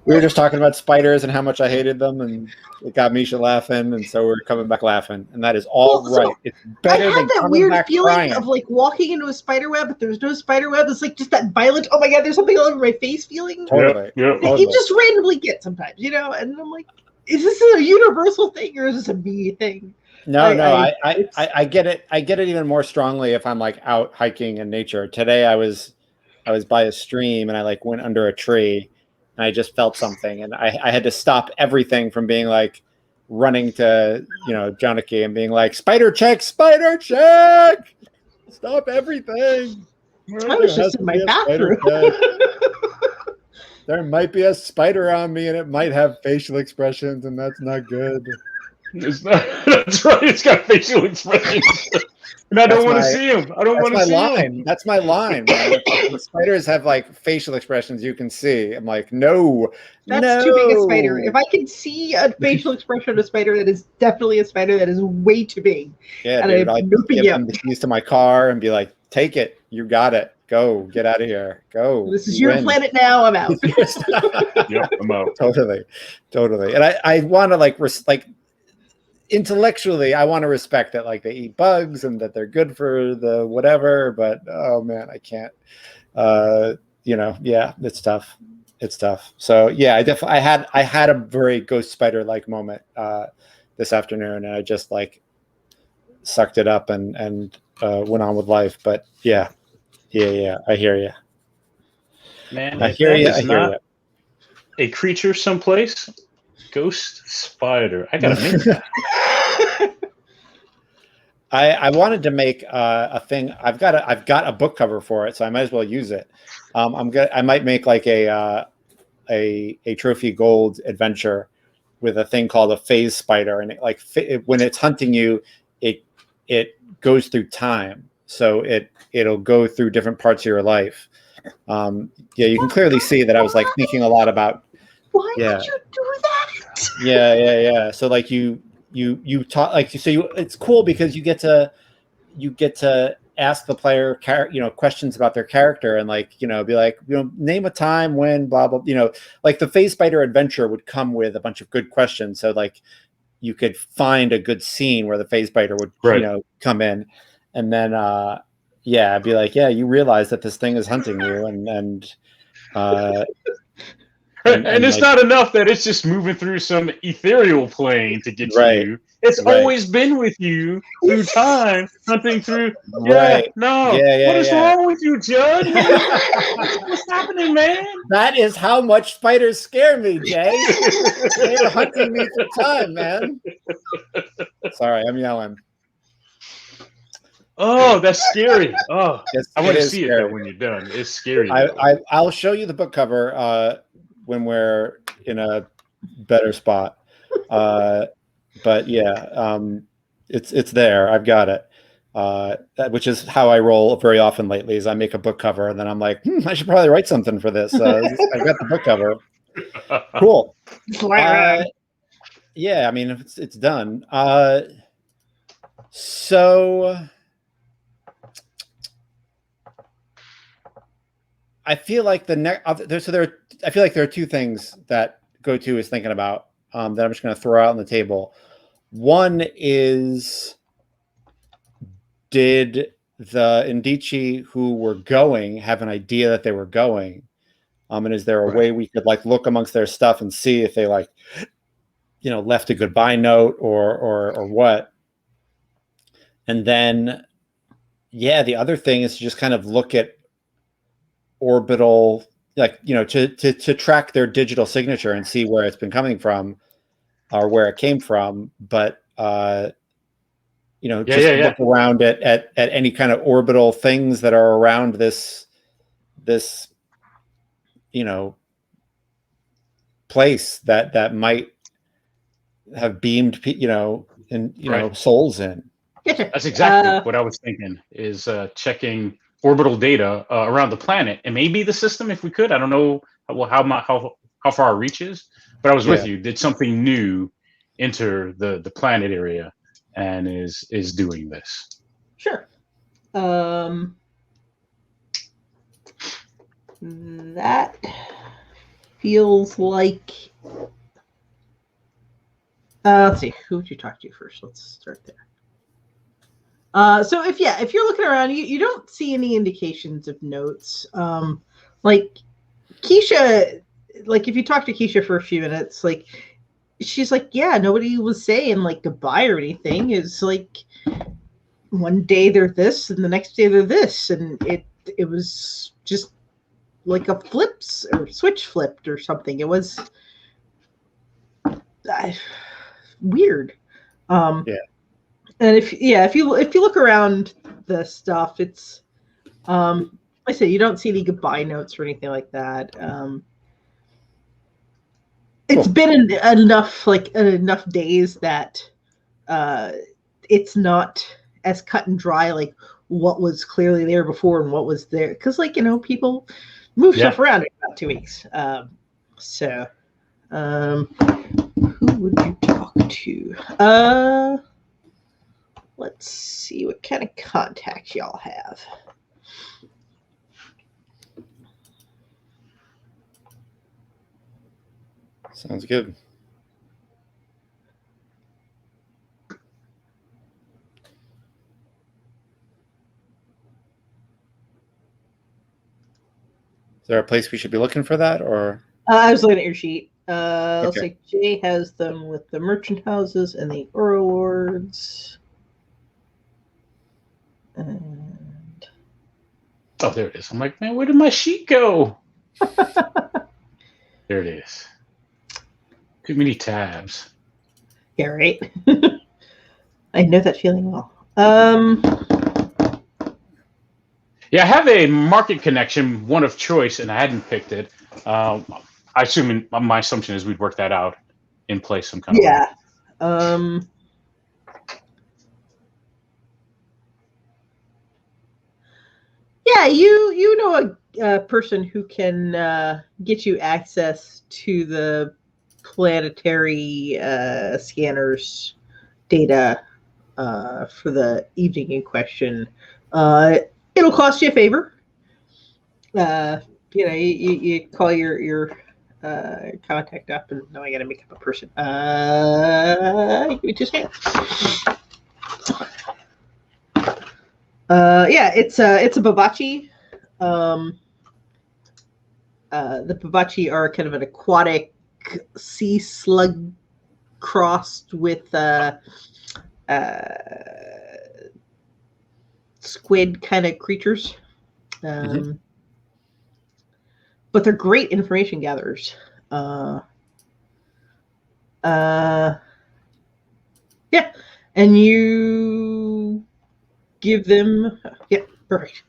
We were just talking about spiders and how much I hated them, and it got Misha laughing, and so we're coming back laughing, and that is all right. It's better I than had that coming weird back feeling crying. of like walking into a spider web, but there's no spider web. It's like just that violent, oh my god, there's something all over my face feeling. Totally. Yep. That you just randomly get sometimes, you know? And I'm like, is this a universal thing or is this a me thing? No, I get it. I get it even more strongly if I'm like out hiking in nature. Today I was by a stream and I like went under a tree and I just felt something, and I had to stop everything from being like running to, you know, Johnny and being like, spider check, stop everything. I was just in my bathroom. There might be a spider on me and it might have facial expressions, and that's not good. It's not, that's right. It's got facial expressions. And I don't want to see him. I don't want to see him. That's my line. Man. If spiders have like facial expressions you can see, I'm like, no. That's too big a spider. If I can see a facial expression of a spider, that is definitely a spider that is way too big. Yeah, and dude, I'd give them the keys to my car and be like, take it. You got it. Go. Get out of here. Go. This is your planet now. I'm out. Yep, I'm out. Totally. And I want to like intellectually, I want to respect that like they eat bugs and that they're good for the whatever, but oh man, I can't. You know, yeah, it's tough. So yeah, I had a very ghost spider like moment this afternoon, and I just like sucked it up and went on with life. But yeah, I hear you. Man, I hear you. A creature someplace. Ghost spider. I gotta make that. I wanted to make a thing. I've got a book cover for it, so I might as well use it. I might make like a trophy gold adventure with a thing called a phase spider, and when it's hunting you, it goes through time, so it'll go through different parts of your life. Yeah, you can clearly see that I was like thinking a lot about. Why did you do that? Yeah. So like you talk like it's cool because you get to ask the player questions about their character and like, you know, be like, you know, name a time when blah blah, you know, like the phase spider adventure would come with a bunch of good questions, so like you could find a good scene where the phase spider would you know come in, and then I'd be like, yeah, you realize that this thing is hunting you, and it's like, not enough that it's just moving through some ethereal plane to get to you. It's always been with you through time, hunting through. What is wrong with you, Judd? What's happening, man? That is how much spiders scare me, Jay. They're hunting me through time, man. Sorry, I'm yelling. Oh, that's scary. Oh, I want to see scary. it though when you're done. It's scary. I'll show you the book cover when we're in a better spot. But yeah, it's there. I've got it. Which is how I roll very often lately. Is I make a book cover and then I'm like, I should probably write something for this. I've got the book cover. Cool. Yeah, I mean, it's done. So I feel like I feel like there are two things that GoTo is thinking about that I'm just going to throw out on the table. One is, did the Indici who were going have an idea that they were going? And is there a way we could like look amongst their stuff and see if they like, you know, left a goodbye note or what? And then, yeah, the other thing is to just kind of look at orbital, like, you know, to track their digital signature and see where it's been coming from or where it came from. But, you know, look around at any kind of orbital things that are around this, you know, place that might have beamed, you know, and, you know, souls in. That's exactly what I was thinking, is checking orbital data around the planet and maybe the system if we could. I don't know how far it reaches, but I was with you. Did something new enter the planet area and is doing this? Sure. That feels like. Let's see. Who would you talk to first? Let's start there. So if you're looking around, you don't see any indications of notes. Like Keisha, like if you talk to Keisha for a few minutes, like she's like, yeah, nobody was saying like goodbye or anything. It's like one day they're this and the next day they're this, and it was just like a flips or switch flipped or something. It was weird. Yeah. And if you look around the stuff, it's like I said, you don't see any goodbye notes or anything like that. It's been enough days that it's not as cut and dry like what was clearly there before and what was there, because people move stuff around in about 2 weeks. Who would you talk to? Let's see what kind of contacts y'all have. Sounds good. Is there a place we should be looking for that, or? I was looking at your sheet. Let's see. Jay has them with the merchant houses and the Overlords. And oh, there it is. I'm like, man, where did my sheet go? There it is. Too many tabs. Yeah, right. I know that feeling well. Yeah, I have a market connection, one of choice, and I hadn't picked it. I assume my assumption is we'd work that out in place some kind of way. Yeah, you know a person who can get you access to the planetary scanners data for the evening in question. It'll cost you a favor. You call your contact up, and now I got to make up a person. Give me 2 seconds. Yeah, it's a Bavachi. The Bavachi are kind of an aquatic sea slug crossed with squid kind of creatures. But they're great information gatherers. Yeah, and you give them, yeah, perfect.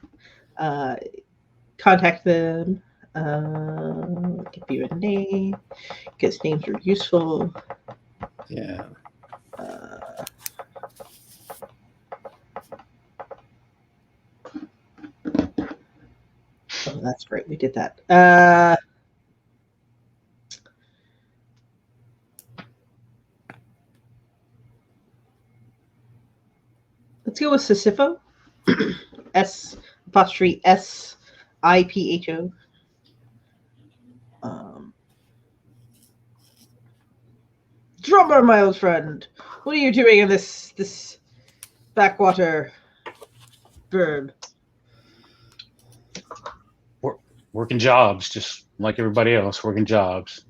Contact them. Give you a name because names are useful. Yeah. Oh, that's great. We did that. Let's go with Sisipho. S''SIPHO. Drummer, my old friend, what are you doing in this backwater burb? Working jobs, just like everybody else, working jobs.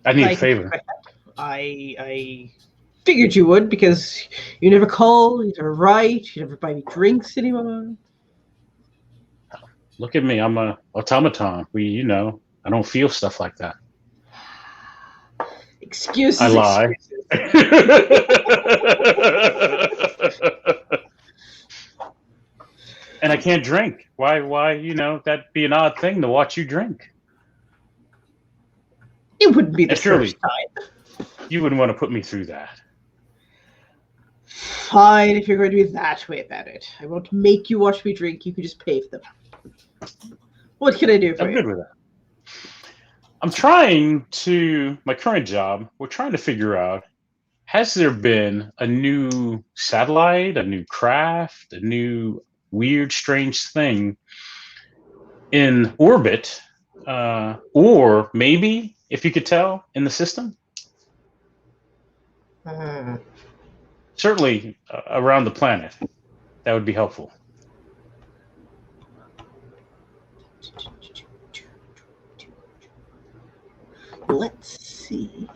I need a favor. I figured you would, because you never call, you never write, you never buy me drinks anymore. Look at me, I'm a automaton. I don't feel stuff like that. Excuses. I lie. And I can't drink. Why, that'd be an odd thing to watch you drink. It wouldn't be the first time. You wouldn't want to put me through that. Fine, if you're going to be that way about it. I won't make you watch me drink. You can just pay for them. What can I do for you? I'm good with that. I'm trying to, my current job, we're trying to figure out, has there been a new satellite, a new craft, a new weird, strange thing in orbit, or maybe, if you could tell, in the system. Certainly around the planet. That would be helpful. Let's see.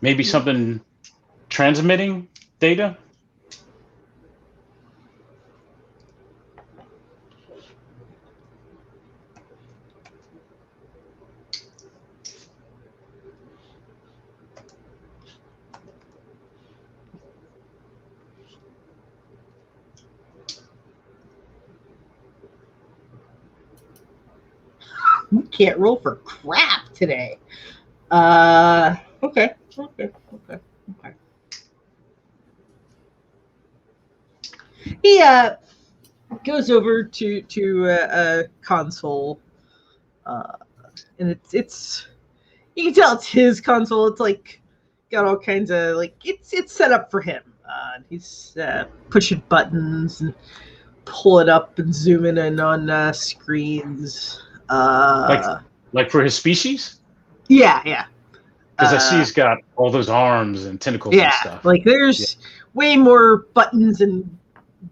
Maybe something transmitting data? You can't roll for crap today. Okay. He goes over to a console, and it's you can tell it's his console. It's like got all kinds of like it's set up for him. He's pushing buttons and pulling up and zooming in on screens. Like for his species? Yeah. Because I see he's got all those arms and tentacles and stuff. Like there's way more buttons and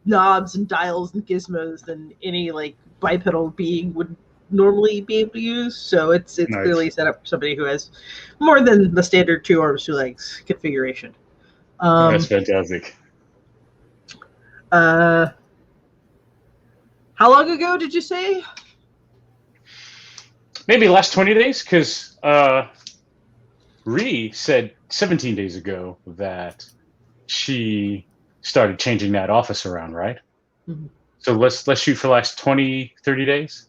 knobs and dials and gizmos than any like bipedal being would normally be able to use. So it's nice. Clearly set up for somebody who has more than the standard 2 arms, 2 legs configuration. That's fantastic. How long ago did you say? Maybe last 20 days, because Ree said 17 days ago that she started changing that office around, right? Mm-hmm. So let's shoot for the last 20, 30 days.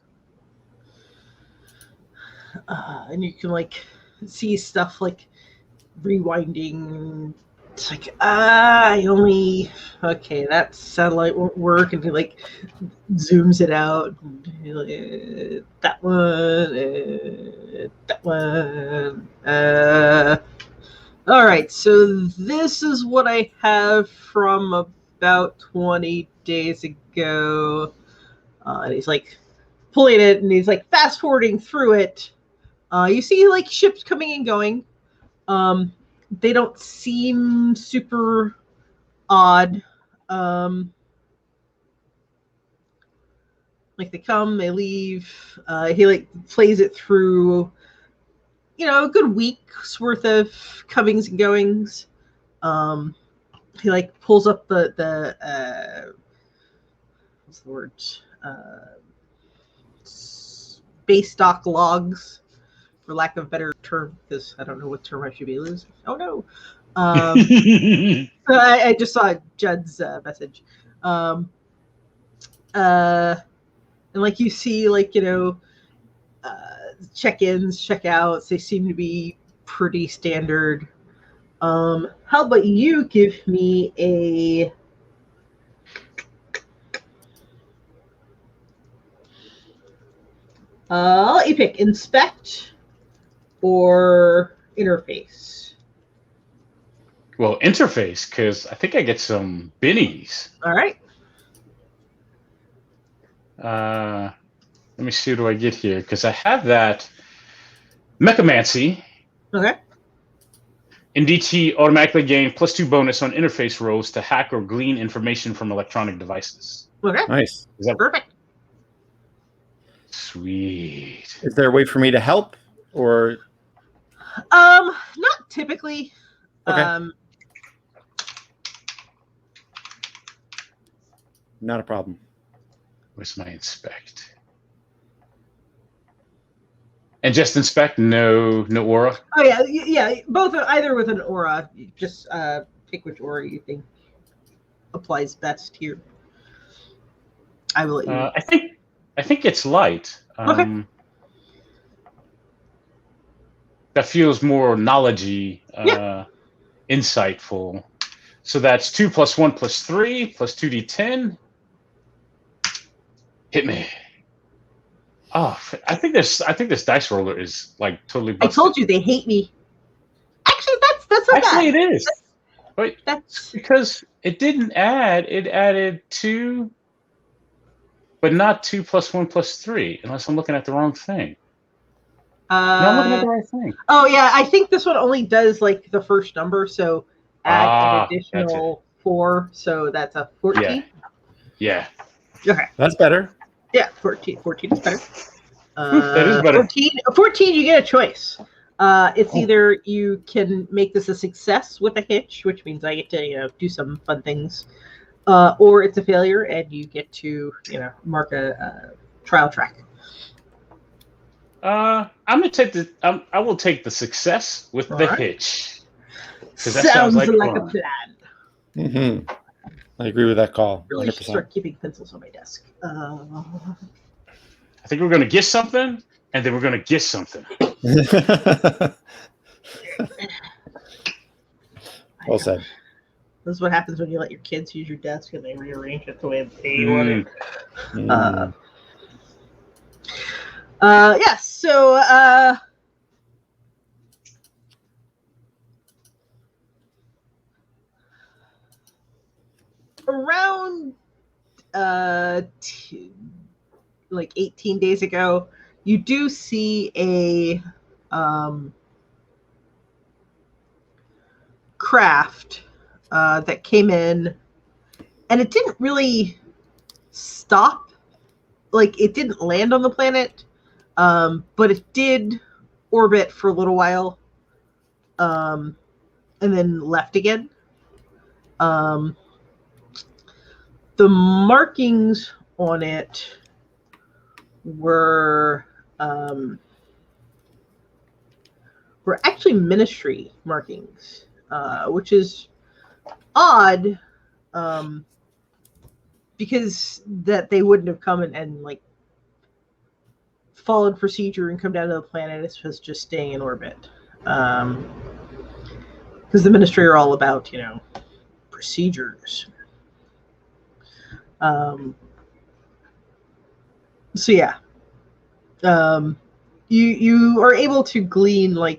And you can like see stuff like rewinding. It's like, that satellite won't work, and he like zooms it out. That one. All right, so this is what I have from about 20 days ago. And he's like pulling it, and he's like fast forwarding through it. You see like ships coming and going. They don't seem super odd. Like they come, they leave. He like plays it through, a good week's worth of comings and goings. He like pulls up the what's the word? Space dock logs, for lack of a better term, because I don't know what term I should be using. Oh no. I just saw Judd's message. And like you see, like, check-ins, check-outs, they seem to be pretty standard. How about you give me a I'll let you pick inspect or interface. Well, interface, because I think I get some binnies. All right. Let me see, what do I get here? Because I have that Mechamancy. Okay. In DT, automatically gain +2 bonus on interface rolls to hack or glean information from electronic devices. Okay. Nice. Is that perfect? Sweet. Is there a way for me to help, or? Not typically. Okay. Not a problem. Where's my inspect? And just inspect, no aura? Oh yeah, both, either with an aura. Just pick which aura you think applies best here. I will let you. I think it's light. Okay. That feels more knowledgey, insightful. So that's 2 + 1 + 3 + 2d10. Hit me. Oh, I think this dice roller is like totally busted. I told you they hate me. Actually, that's not bad. Actually, it is. Wait, that's because it didn't add. It added 2. but not 2 + 1 + 3, unless I'm looking at the wrong thing. No, I'm looking at the right thing. Oh yeah, I think this one only does like the first number, so add an additional 4, so that's a 14. Yeah. Okay. That's better. Yeah, 14. 14 is better. That is better. 14, you get a choice. It's either you can make this a success with a hitch, which means I get to do some fun things, or it's a failure and you get to mark a trial track. I'm gonna take the. I will take the success with the hitch. That sounds like fun. a plan. Mm-hmm. I agree with that call. Really 100%. Should start keeping pencils on my desk. I think we're gonna get something, and then we're gonna get something. Well said. This is what happens when you let your kids use your desk and they rearrange it the way they want it. Yes. So around like 18 days ago, you do see a craft that came in, and it didn't really stop. Like, it didn't land on the planet, but it did orbit for a little while, and then left again. The markings on it were actually ministry markings, which is odd, because that they wouldn't have come and like followed procedure and come down to the planet. It's just staying in orbit, because the ministry are all about procedures. So yeah, you are able to glean the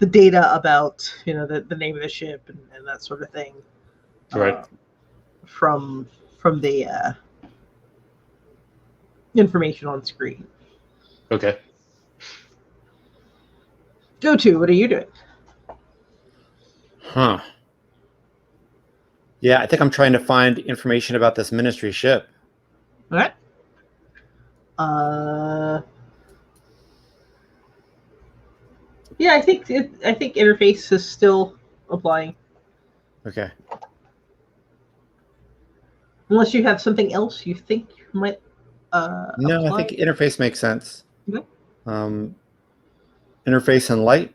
data about the name of the ship and that sort of thing, right, from the information on screen. Okay. Go to, what are you doing? Huh. Yeah, I think I'm trying to find information about this ministry ship. All right. Yeah, I think interface is still applying. Okay. Unless you have something else you think might no, apply. I think interface makes sense. Mm-hmm. Interface and light.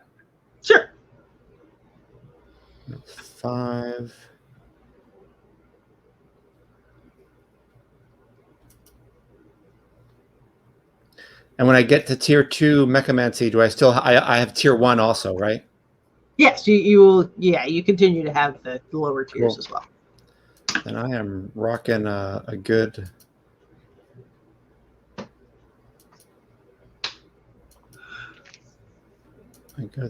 Sure. 5. And when I get to tier 2 mechamancy, do I still I have tier 1 also, right? Yes, you will. Yeah, you continue to have the lower tiers as well. And I am rocking a good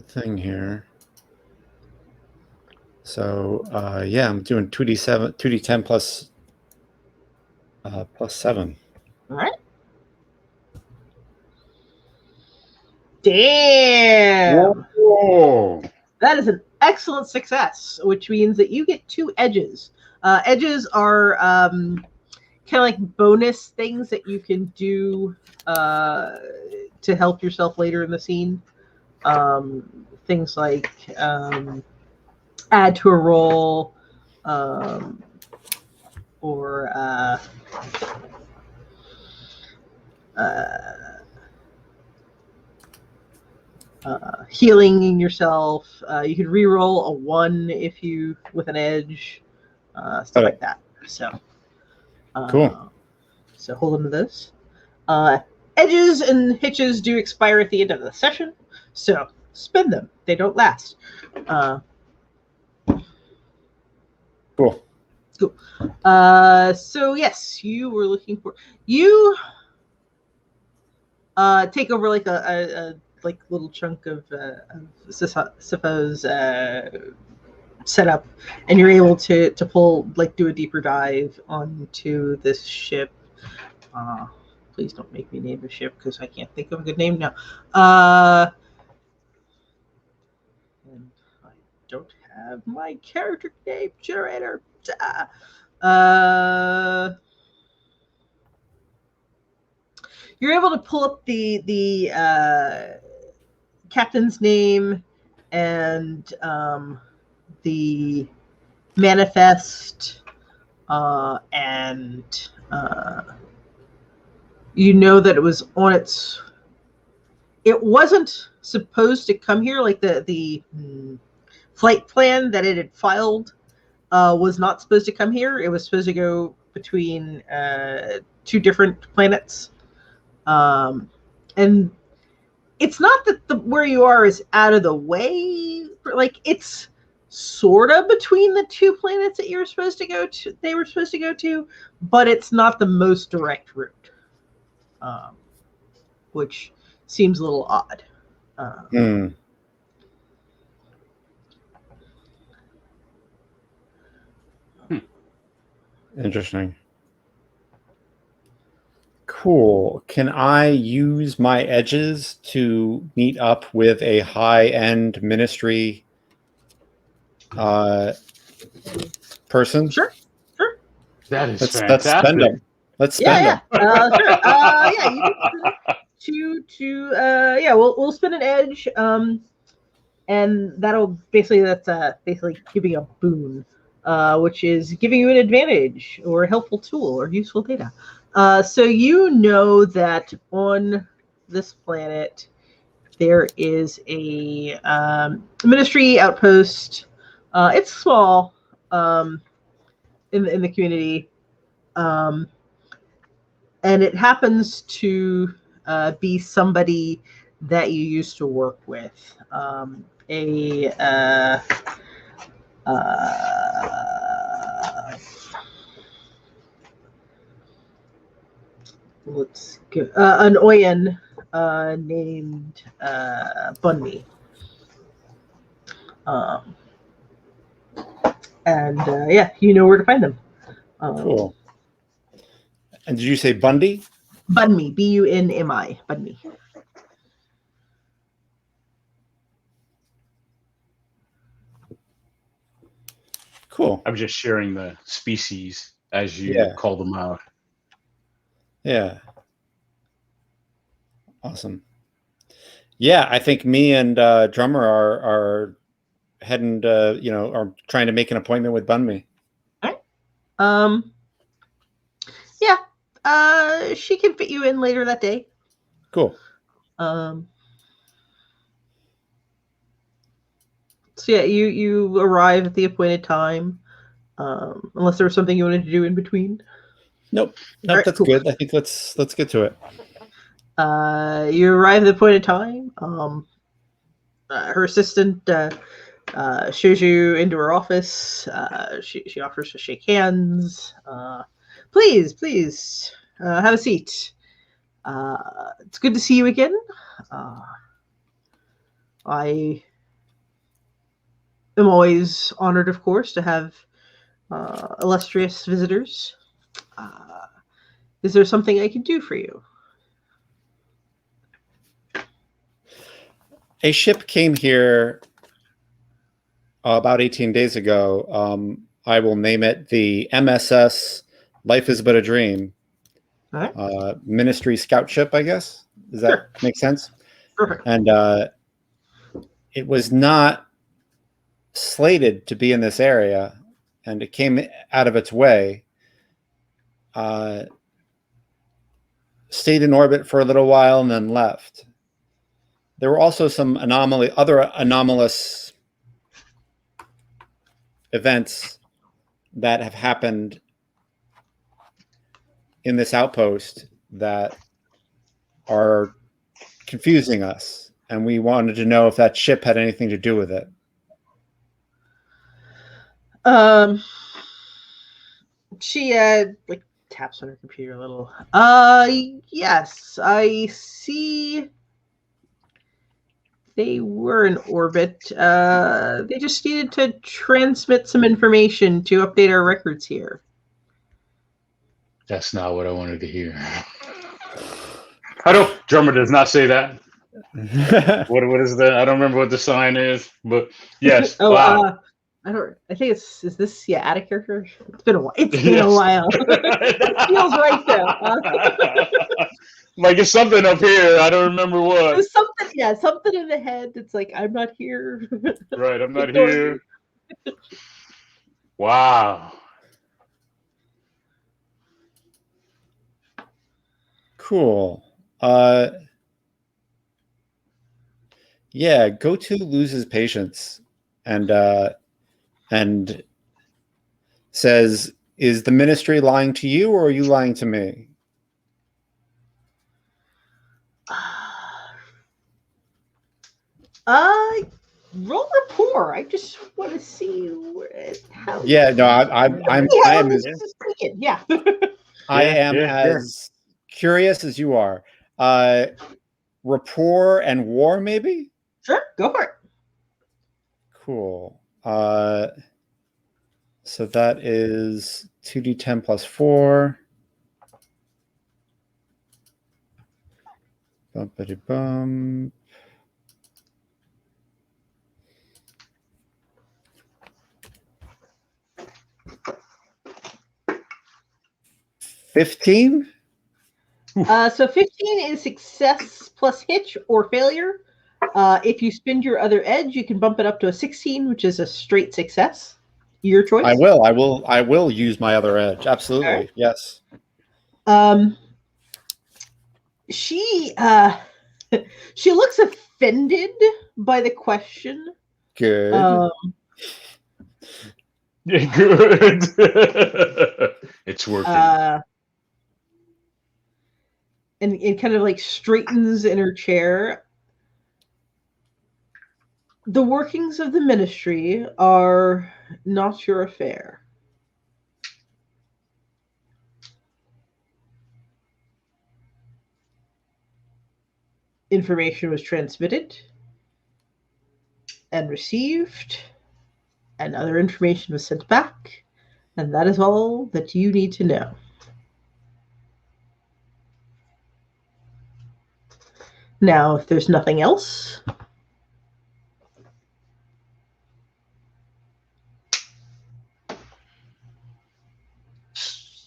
thing here. So yeah, I'm doing 2d10 plus 7. All right. Damn. Whoa. That is an excellent success, which means that you get 2 edges. Edges are kind of like bonus things that you can do to help yourself later in the scene. Things like add to a roll, or healing yourself. You could re-roll a 1 if you with an edge, stuff like that. So cool. So hold on to this. Edges and hitches do expire at the end of the session, so spend them. They don't last. Cool. Cool. So yes, you were looking for take over like a like little chunk of Sipho's set up, and you're able to pull, like, do a deeper dive onto this ship. Please don't make me name the ship because I can't think of a good name now. And I don't have my character name generator. You're able to pull up the captain's name and the manifest, and you know that it was on its. It wasn't supposed to come here. Like the flight plan that it had filed was not supposed to come here. It was supposed to go between 2 different planets, and it's not that where you are is out of the way. Like, it's sort of between the 2 planets that you're supposed to go to. They were supposed to go to, but it's not the most direct route, which seems a little odd. Interesting. Cool. Can I use my edges to meet up with a high-end ministry person? Sure. That is Let's fantastic. spend them. Let's spend them. Sure. You we'll spin an edge, and that's basically giving a boon, which is giving you an advantage or a helpful tool or useful data. So you know that on this planet there is a ministry outpost. It's small, in the community, and it happens to be somebody that you used to work with. Let's go. An Oyen named Bunny. You know where to find them. Cool. And did you say Bundy? Bunmi, Bunmi, Bunmi. Cool. I'm just sharing the species as you call them out. Yeah. Awesome. Yeah, I think me and Drummer are heading to, are trying to make an appointment with Bunmi. All right. She can fit you in later that day. Cool. So yeah, you arrive at the appointed time. Unless there was something you wanted to do in between. Nope, right, that's cool. good. I think let's get to it. You arrive at the appointed time. Her assistant shows you into her office. She offers to shake hands. Please, have a seat. It's good to see you again. I am always honored, of course, to have illustrious visitors. Is there something I can do for you? A ship came here about 18 days ago. I will name it the MSS Life is But a Dream. All right. Ministry scout ship, I guess. Does that make sense? Perfect. And it was not slated to be in this area, and it came out of its way. Stayed in orbit for a little while and then left. There were also some other anomalous events that have happened in this outpost that are confusing us, and we wanted to know if that ship had anything to do with it. She taps on her computer a little. Yes, I see they were in orbit. They just needed to transmit some information to update our records here. That's not what I wanted to hear. I don't. Drummer does not say that. What is that? I don't remember what the sign is, but yes. Oh, wow. I don't. I think is this out of character? It's been a while. It's been Yes. a while. That feels right though. Like it's something up here. I don't remember what. There's something, yeah, something in the head that's like, I'm not here. Right, I'm not here. Wow. Cool. Yeah, Go-To loses patience and says, "Is the ministry lying to you, or are you lying to me?" Roll rapport. I just want to see how. Yeah, no, I am as yeah. I am as curious as you are. Rapport and war, maybe? Sure, go for it. Cool. So that is 2d10 plus 4. Bumpity bum. $15? So 15 is success plus hitch or failure. If you spend your other edge, you can bump it up to a 16, which is a straight success. Your choice. I will use my other edge. Absolutely. Right. Yes. She looks offended by the question. Good. Yeah, good. It's working. And kind of like straightens in her chair. The workings of the ministry are not your affair. Information was transmitted and received, and other information was sent back, and that is all that you need to know. Now, if there's nothing else...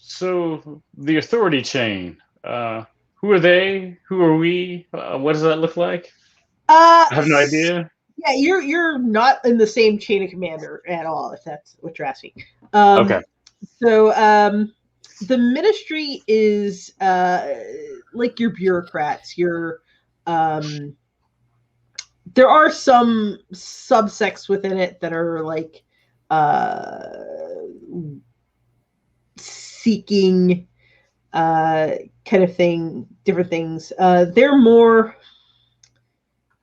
So, the authority chain, who are they? Who are we? What does that look like? I have no idea. Yeah, you're not in the same chain of command at all, if that's what you're asking. Okay. So, the ministry is like your bureaucrats. There are some subsects within it that are like seeking kind of thing, different things. They're more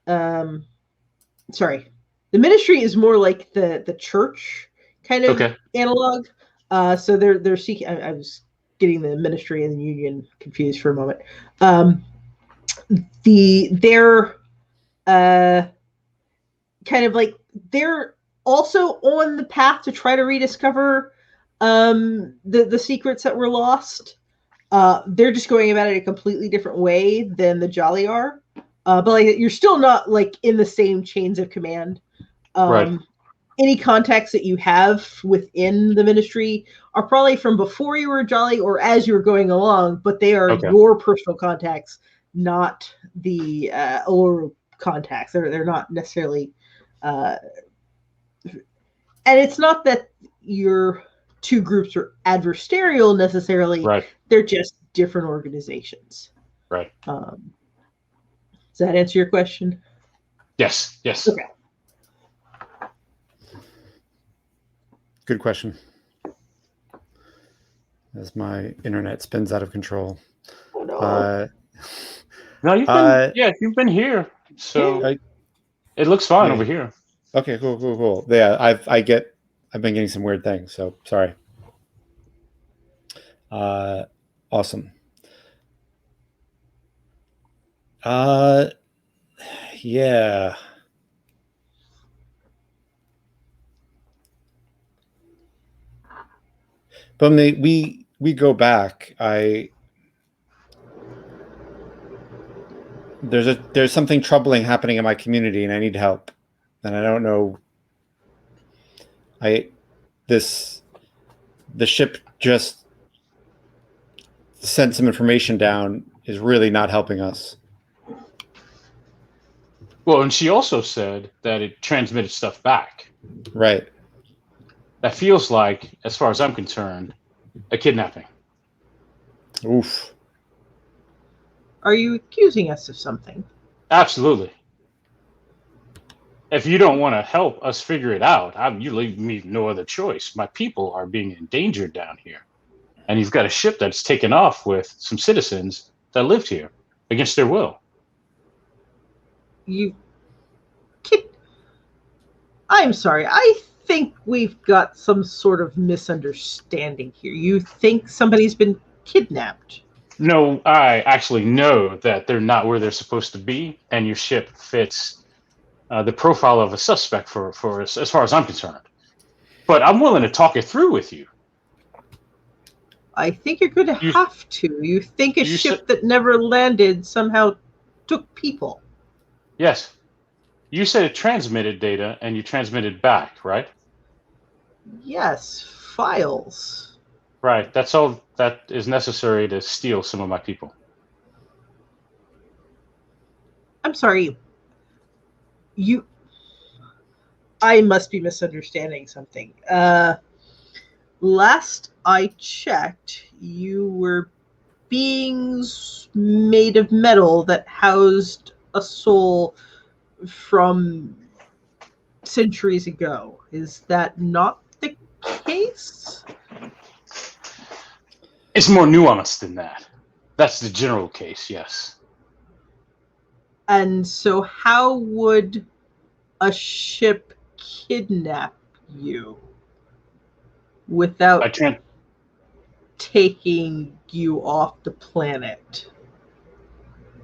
sorry. The ministry is more like the church kind of analog. So they're seeking. I was getting the ministry and the union confused for a moment. They're kind of like they're also on the path to try to rediscover the secrets that were lost. They're just going about it a completely different way than the Jolly are. But like you're still not like in the same chains of command. Right. Any contacts that you have within the ministry are probably from before you were Jolly or as you were going along, but they are your personal contacts, not the Orun contacts. They're not necessarily, and it's not that your two groups are adversarial necessarily. Right. They're just different organizations. Right. Does that answer your question? Yes. Yes. Okay. Good question. As my internet spins out of control. Oh no. No, you've been here, so it looks fine over here. Okay, cool. Yeah, I've been getting some weird things, so sorry. Awesome. Yeah. But when we go back, there's something troubling happening in my community, and I need help, and I don't know. The ship just sent some information down is really not helping us. Well, and she also said that it transmitted stuff back. Right. That feels like, as far as I'm concerned, a kidnapping. Oof. Are you accusing us of something? Absolutely. If you don't want to help us figure it out, you leave me no other choice. My people are being endangered down here. And you've got a ship that's taken off with some citizens that lived here against their will. I'm sorry. I think we've got some sort of misunderstanding here. You think somebody's been kidnapped? No, I actually know that they're not where they're supposed to be, and your ship fits the profile of a suspect for as far as I'm concerned. But I'm willing to talk it through with you. I think you're going to have to. You think a ship that never landed somehow took people? Yes. You said it transmitted data, and you transmitted back, right? Yes, files. Right. That's all that is necessary to steal some of my people. I'm sorry. I must be misunderstanding something. Last I checked, you were beings made of metal that housed a soul from centuries ago. Is that not the case? It's more nuanced than that. That's the general case, yes. And so how would a ship kidnap you without taking you off the planet?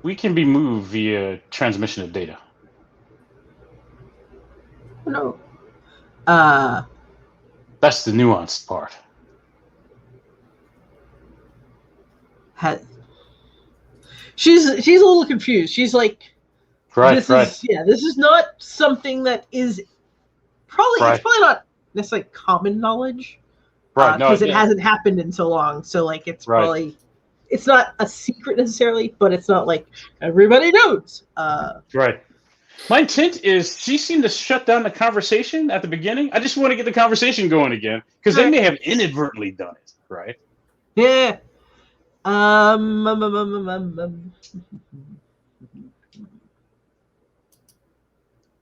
We can be moved via transmission of data. No. That's the nuanced part. She's a little confused. She's like, this is not something that is probably it's probably not necessarily common knowledge, right? Because it hasn't happened in so long. So like it's probably it's not a secret necessarily, but it's not like everybody knows. Right. My intent is she seemed to shut down the conversation at the beginning. I just want to get the conversation going again because they may have inadvertently done it, right? Yeah.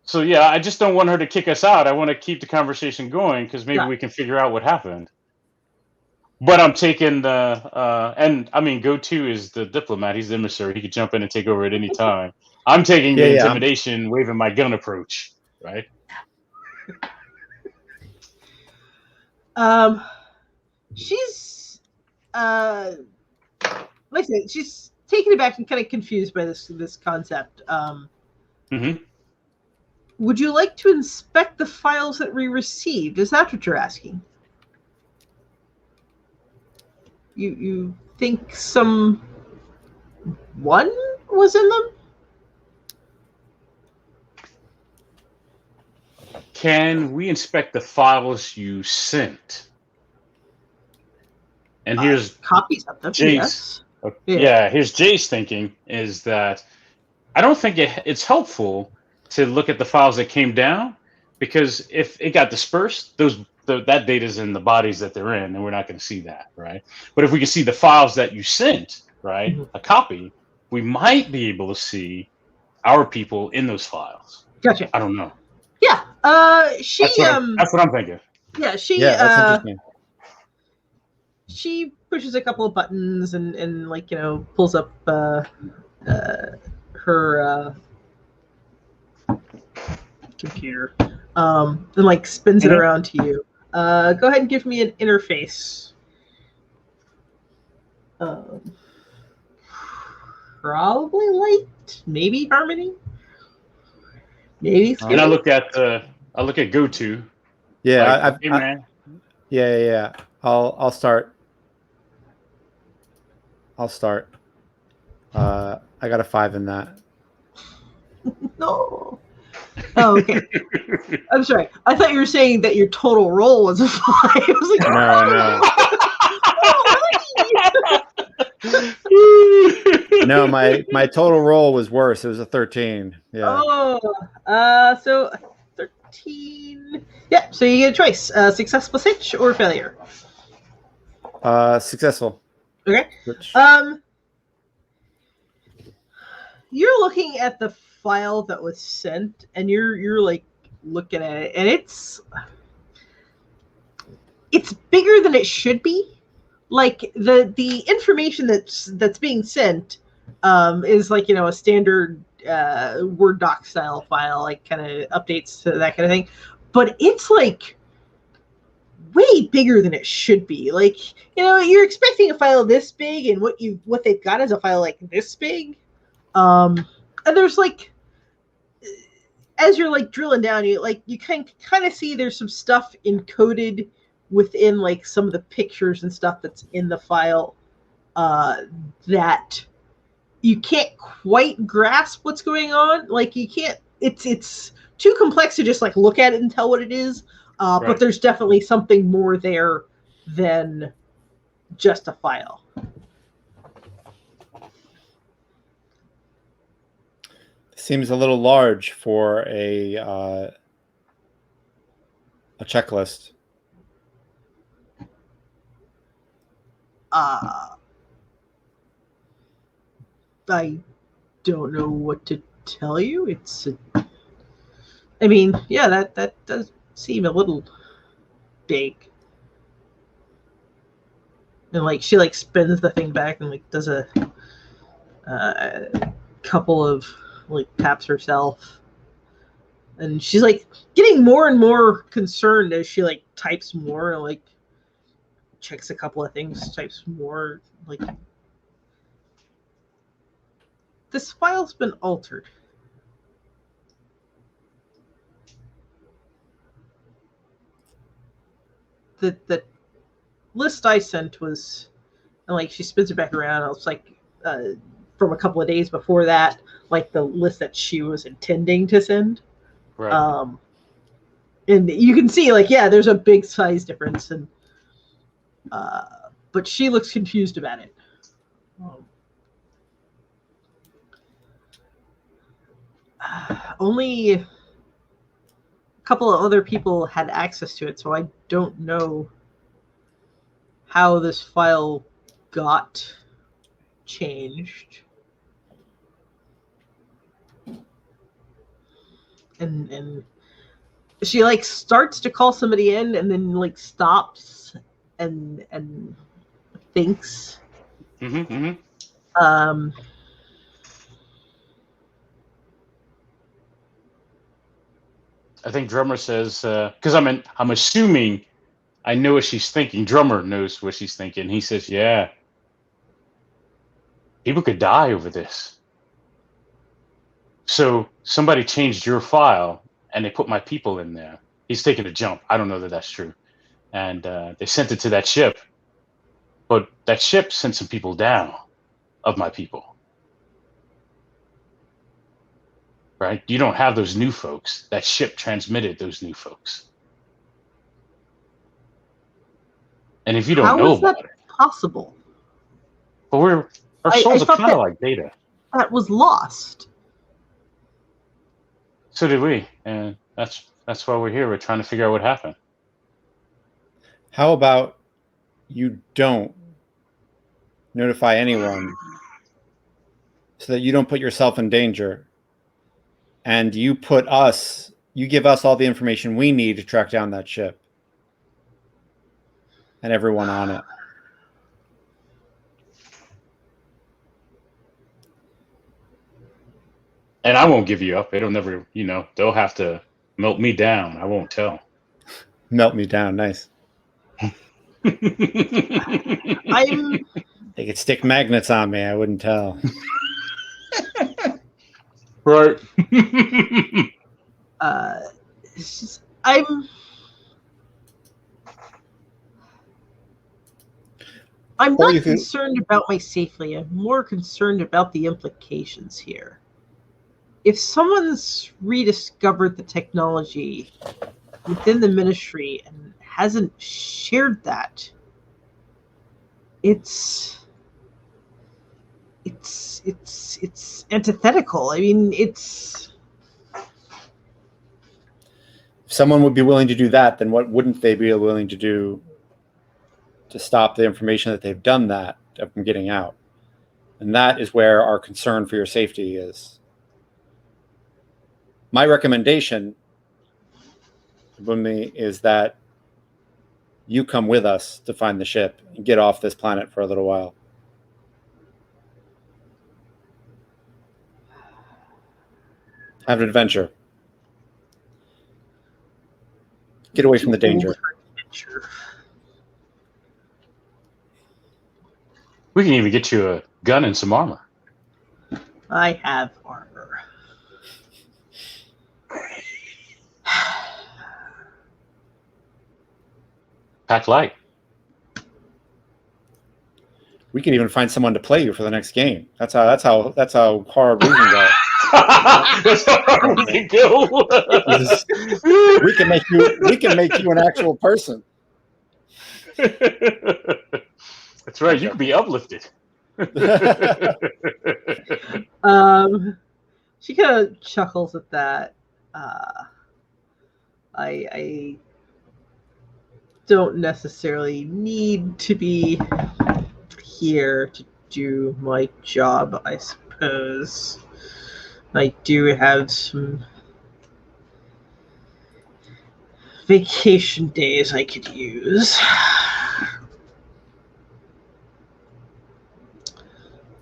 So yeah, I just don't want her to kick us out. I want to keep the conversation going because maybe we can figure out what happened. But I'm taking the and I mean, Go-To is the diplomat. He's the emissary. He could jump in and take over at any time. I'm taking the intimidation, waving my gun approach, right? She's like I said, she's taken aback and kind of confused by this concept. Would you like to inspect the files that we received? Is that what you're asking? You think someone was in them? Can we inspect the files you sent? And here's copies of them. Jay's. Yes. Here's Jay's thinking is that I don't think it's helpful to look at the files that came down because if it got dispersed, that data's in the bodies that they're in, and we're not going to see that, right? But if we can see the files that you sent, right, a copy, we might be able to see our people in those files. Gotcha. I don't know. Yeah. That's what I'm thinking. Yeah. That's interesting. She pushes a couple of buttons and like pulls up her computer and like spins it around to you. Go ahead and give me an interface. Probably light, maybe harmony, maybe. And I look at Go-To. Yeah, like, hey, man. Yeah. I'll start. I got a 5 in that. No. Oh, okay. I'm sorry. I thought you were saying that your total roll was a 5. I was like, No, my total roll was worse. It was a 13. Yeah. Oh, so 13. Yeah, so you get a choice: success plus H or failure. Successful. Okay. You're looking at the file that was sent, and you're like looking at it, and it's bigger than it should be. Like the information that's being sent is like, a standard Word doc style file, like kind of updates to that kind of thing, but it's like way bigger than it should be. Like, you're expecting a file this big, and what they've got is a file like this big. And there's like, as you're like drilling down, you can kind of see there's some stuff encoded within like some of the pictures and stuff that's in the file that you can't quite grasp what's going on. Like, you can't. It's too complex to just like look at it and tell what it is. Right. But there's definitely something more there than just a file. Seems a little large for a checklist. I don't know what to tell you. That does seem a little big. And like, she like spins the thing back and like does a couple of like taps herself, and she's like getting more and more concerned as she like types more and like checks a couple of things, types more. Like, this file's been altered. The list I sent was, and like she spins it back around, it was like from a couple of days before that, like the list that she was intending to send. Right. And you can see, like, yeah, there's a big size difference, and but she looks confused about it. Only a couple of other people had access to it, so I don't know how this file got changed. And she like starts to call somebody in, and then like stops and thinks. I think Drummer says, because I'm assuming I know what she's thinking. Drummer knows what she's thinking. He says, yeah, people could die over this. So somebody changed your file and they put my people in there. He's taking a jump. I don't know that that's true. And they sent it to that ship. But that ship sent some people down of my people. Right? You don't have those new folks. That ship transmitted those new folks. And if you don't know about it, possible? But our souls are kind of like data. That was lost. So did we, and that's why we're here. We're trying to figure out what happened. How about you don't notify anyone so that you don't put yourself in danger, and you give us all the information we need to track down that ship and everyone on it. And I won't give you up. It'll never, they'll have to melt me down. I won't tell. Melt me down. Nice. They could stick magnets on me. I wouldn't tell. Right. I'm not concerned about my safety. I'm more concerned about the implications here. If someone's rediscovered the technology within the ministry and hasn't shared that, it's antithetical. I mean, if someone would be willing to do that, then what wouldn't they be willing to do to stop the information that they've done that from getting out? And that is where our concern for your safety is. My recommendation, Bunmi, is that you come with us to find the ship and get off this planet for a little while. Have an adventure. Get away from the danger. We can even get you a gun and some armor. I have armor. Pack light. We can even find someone to play you for the next game. That's how hard we can go. That's how hard we can go. We can make you an actual person. That's right. You can be uplifted. She kind of chuckles at that. I don't necessarily need to be here to do my job, I suppose. I do have some vacation days I could use.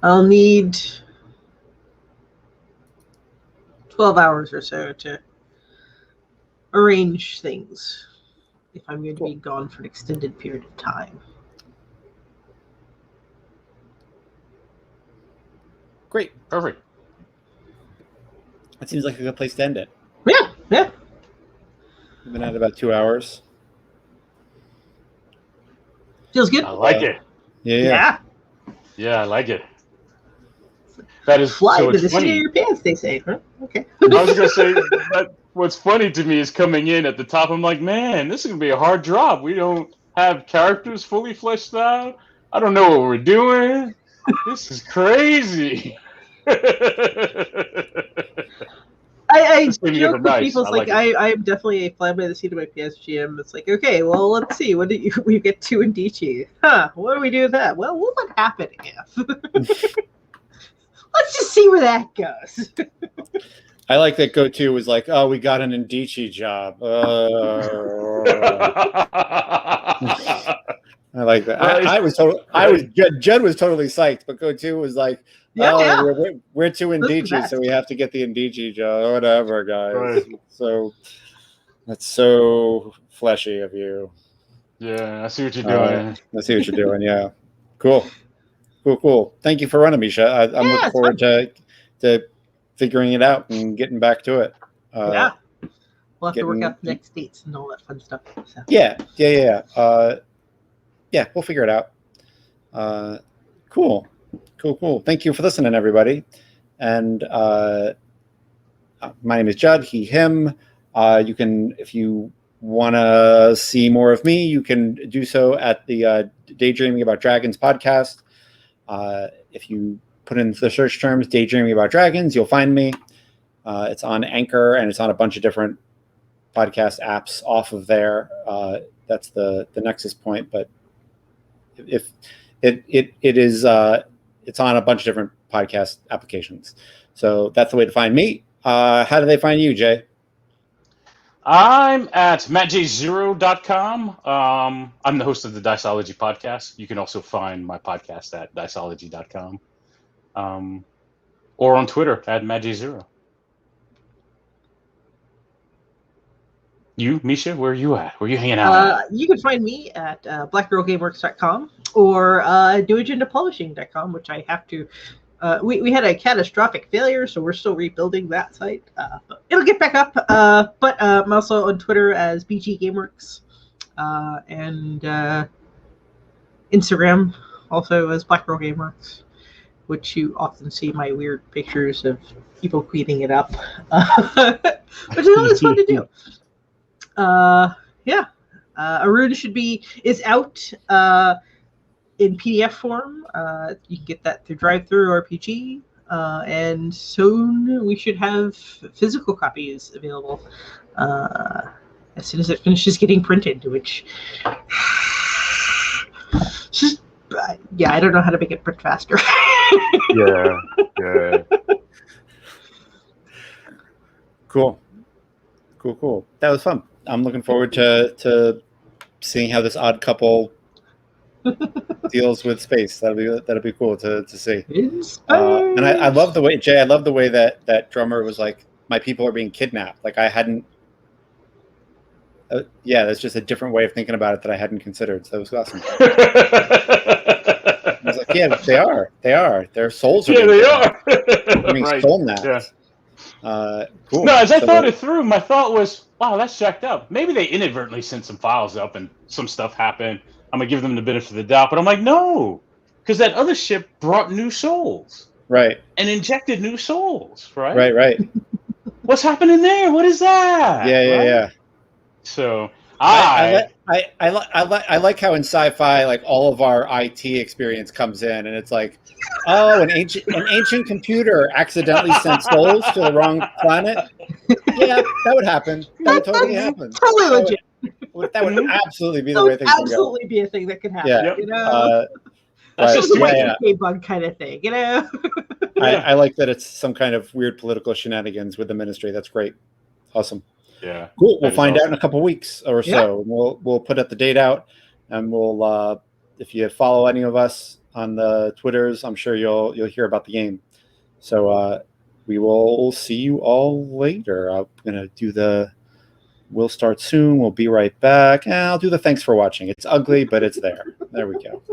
I'll need 12 hours or so to arrange things if I'm going to be gone for an extended period of time. Great. Perfect. That seems like a good place to end it. Yeah. We've been at about 2 hours. Feels good. I like it. Yeah. Yeah, I like it. That is fly so to the funny. seat of your pants, they say. Huh? Okay. I was gonna say that what's funny to me is coming in at the top. I'm like, man, this is gonna be a hard job. We don't have characters fully fleshed out. I don't know what we're doing. This is crazy. I This made me joke look with nice. people. It's I like like I am definitely a fly by the seat of my pants GM. It's like, okay, well, let's see. What did we get to in DG? Huh? What do we do with that? Well, what would happen if? Let's just see where that goes. I like that Go-To was like, oh, we got an Indici job. I like that. Judd was totally psyched, but Go-To was like, we're too Indici, so we have to get the Indici job. Whatever, guys. Right. So that's so fleshy of you. Yeah, I see what you're doing. I see what you're doing. Yeah, cool. Thank you for running, Misha. I'm looking forward to figuring it out and getting back to it. We'll have to work out the next dates and all that fun stuff. So. Yeah. We'll figure it out. Cool. Thank you for listening, everybody. And my name is Judd. He, him. You can, if you want to see more of me, you can do so at the Daydreaming About Dragons podcast. If you put in the search terms Daydreaming About Dragons, you'll find me. It's on Anchor, and it's on a bunch of different podcast apps off of there. That's the Nexus point, but if it is it's on a bunch of different podcast applications. So that's the way to find me. How do they find you, Jay? I'm at mattj0.com. I'm the host of the Diceology podcast. You can also find my podcast at diceology.com. Or on Twitter at mattj0. You, Misha, where are you at? Where are you hanging out at? You can find me at blackgirlgameworks.com or doagendapublishing.com, which I have to... we had a catastrophic failure, so we're still rebuilding that site. But it'll get back up. But I'm also on Twitter as BG Gameworks and Instagram also as Black Girl Gameworks, which you often see my weird pictures of people cleaning it up, which is always fun to do. Orun is out in PDF form. You can get that through Drive-Thru RPG, and soon we should have physical copies available as soon as it finishes getting printed, which I don't know how to make it print faster. Yeah. Cool. That was fun. I'm looking forward to seeing how this odd couple deals with space. That'll be cool to see. And I love the way, Jay. I love the way that drummer was like, my people are being kidnapped. Like I hadn't. That's just a different way of thinking about it that I hadn't considered. So that was awesome. I was like, yeah, they are. Their souls are. Yeah, they are. Being stolen that. Yeah. Cool. No, as I thought it through, my thought was, wow, that's jacked up. Maybe they inadvertently sent some files up and some stuff happened. I'm going to give them the benefit of the doubt. But I'm like, no, because that other ship brought new souls. Right. And injected new souls, right? Right. What's happening there? What is that? Yeah. So I like how in sci-fi, like all of our IT experience comes in, and it's like, oh, an ancient computer accidentally sent souls to the wrong planet. Yeah, that would happen. That would totally happen. Totally legit. That would absolutely be the way things would go. Absolutely be a thing that could happen. Yeah. You know, that's just like a bug kind of thing. You know. I like that it's some kind of weird political shenanigans with the ministry. That's great. Awesome. Yeah. Cool. We'll find out in a couple of weeks or so. We'll put the date out, and we'll if you follow any of us on the Twitters, I'm sure you'll hear about the game. So we will see you all later. I'm gonna do we'll start soon. We'll be right back. And I'll do the thanks for watching. It's ugly, but it's there. There we go.